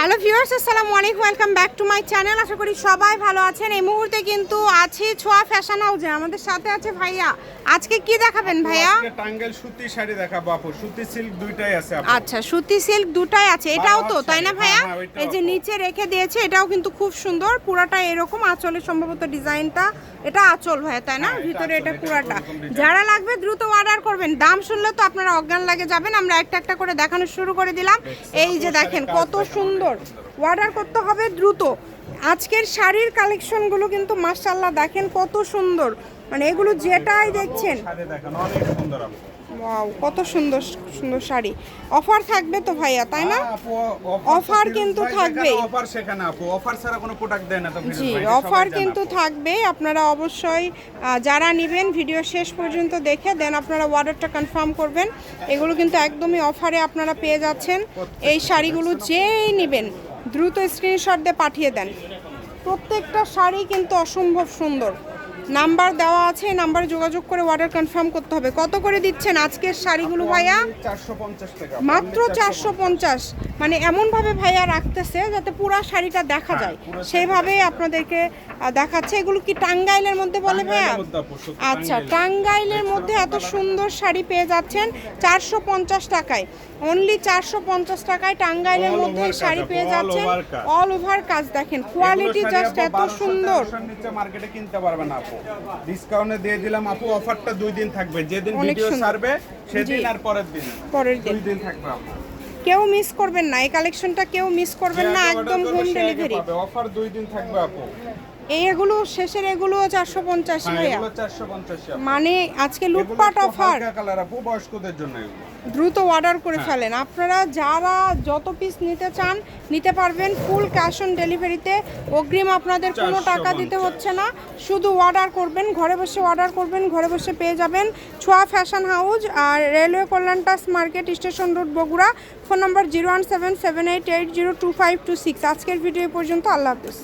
Hello viewers, আসসালামু আলাইকুম, welcome back to my channel. আশা করি সবাই ভালো আছেন। এই মুহূর্তে কিন্তু আছি ছোঁয়া ফ্যাশন হাউসে, আমাদের সাথে আছে ভাইয়া। আজকে কি দেখাবেন ভাইয়া? আজকে টাঙ্গাইল সুতি শাড়ি দেখাবো আপু, সুতি সিল্ক দুইটাই আছে আপু। আচ্ছা, সুতি সিল্ক দুটাই আছে। এটাও তো তাই না ভাইয়া? হ্যাঁ, ওইটাও এই যে আপু। নিচে রেখে দিয়েছে, এটাও কিন্তু খুব সুন্দর। পুরাটা এরকম আঁচলের সম্ভবত ডিজাইনটা, এটা আঁচল ভাইয়া তাই না? হ্যাঁ, এটা ভিতরে আঁচল, এটা এটা পুরাটা। এরকম ডিজাইন। যারা লাগবে দ্রুত অর্ডার করবেন। দাম শুনলে তো আপনারা অজ্ঞান লাগে যাবেন। আমরা একটা একটা করে দেখানো শুরু করে দিলাম। এই যে দেখেন কত সুন্দর, অর্ডার করতে হবে দ্রুত। আজকের শাড়ির কালেকশনগুলো কিন্তু মাশাআল্লাহ দেখেন কত সুন্দর, মানে এগুলো যেটাই দেখছেন শাড়ি দেখেন অনেক সুন্দর আপু। ওয়াও, কত সুন্দর সুন্দর শাড়ি। অফার থাকবে তো ভাইয়া তাই না? হ্যাঁ আপু, অফার কিন্তু থাকবেই। অফার সেখানে আপু, অফার ছাড়া কোনো প্রোডাক্ট দেয় না তো ফিরোজ জি, ভাই, এটা অফার সবাই জানে কিন্তু আপু। থাকবে। আপনারা অবশ্যই যারা নেবেন ভিডিও শেষ পর্যন্ত দেখে দেন আপনারা অর্ডারটা কনফার্ম করবেন। এগুলো কিন্তু একদমই অফারে আপনারা পেয়ে যাচ্ছেন। এই শাড়িগুলো যেই নেবেন দ্রুত স্ক্রিনশট দিয়ে পাঠিয়ে দেন। প্রত্যেকটা শাড়ি কিন্তু অসম্ভব সুন্দর। নাম্বার দেওয়া আছে, নাম্বারে যোগাযোগ করে অর্ডার কনফার্ম করতে হবে। কত করে দিচ্ছেন আজকের শাড়িগুলো ভাইয়া? 450 টাকা মাত্র 450। মানে এমনভাবে ভাইয়া রাখতেছে যাতে পুরা শাড়িটা দেখা যায়, সেইভাবেই আপনাদেরকে দেখাচ্ছে। এগুলো কি টাঙ্গাইলের মধ্যে বলে ভাইয়া? আচ্ছা, টাঙ্গাইলের মধ্যে এত সুন্দর শাড়ি পেয়ে যাচ্ছেন 450 টাকায়। অনলি 450 টাকায় টাঙ্গাইলের মধ্যে শাড়ি পেয়ে যাচ্ছেন। অল ওভার কাজ দেখেন, কোয়ালিটি জাস্ট এত সুন্দর। নিচে মার্কেটে কিনতে পারবেন আপু, ডিসকাউন্টে দিয়ে দিলাম আপু। অফারটা 2 দিন থাকবে, যেদিন অনেক ভিডিও সুন্দর। ছাড়বে সেদিন জি। আর পরের দিন, পরের দিন 2 দিন থাকবে আপু। কেউ মিস করবেন না, এই কালেকশনটা কেউ মিস করবেন না, একদম হোম ডেলিভারি। অফার 2 দিন থাকবে আপু। এগুলো শেষের এগুলো 450 হ্যাঁ, ভাইয়া। এগুলো 450 আপু। মানে আজকে লুটপাট এগুলো একটু অফার। হালকা কালার আপু, বয়স্কদের জন্য এগুলো। দ্রুত অর্ডার করে ফেলেন। আপনারা যারা যত পিস নিতে চান নিতে পারবেন ফুল ক্যাশ অন ডেলিভারিতে। অগ্রিম আপনাদের কোনো টাকা দিতে হচ্ছে না, শুধু অর্ডার করবেন, ঘরে বসে অর্ডার করবেন, ঘরে বসে পেয়ে যাবেন। ছোঁয়া ফ্যাশন হাউস আর রেলওয়ে কল্যাণটাস market, station road, Bogura. Phone number 01778802526। আজকের ভিডিও পর্যন্ত, আল্লাহ হাফেজ।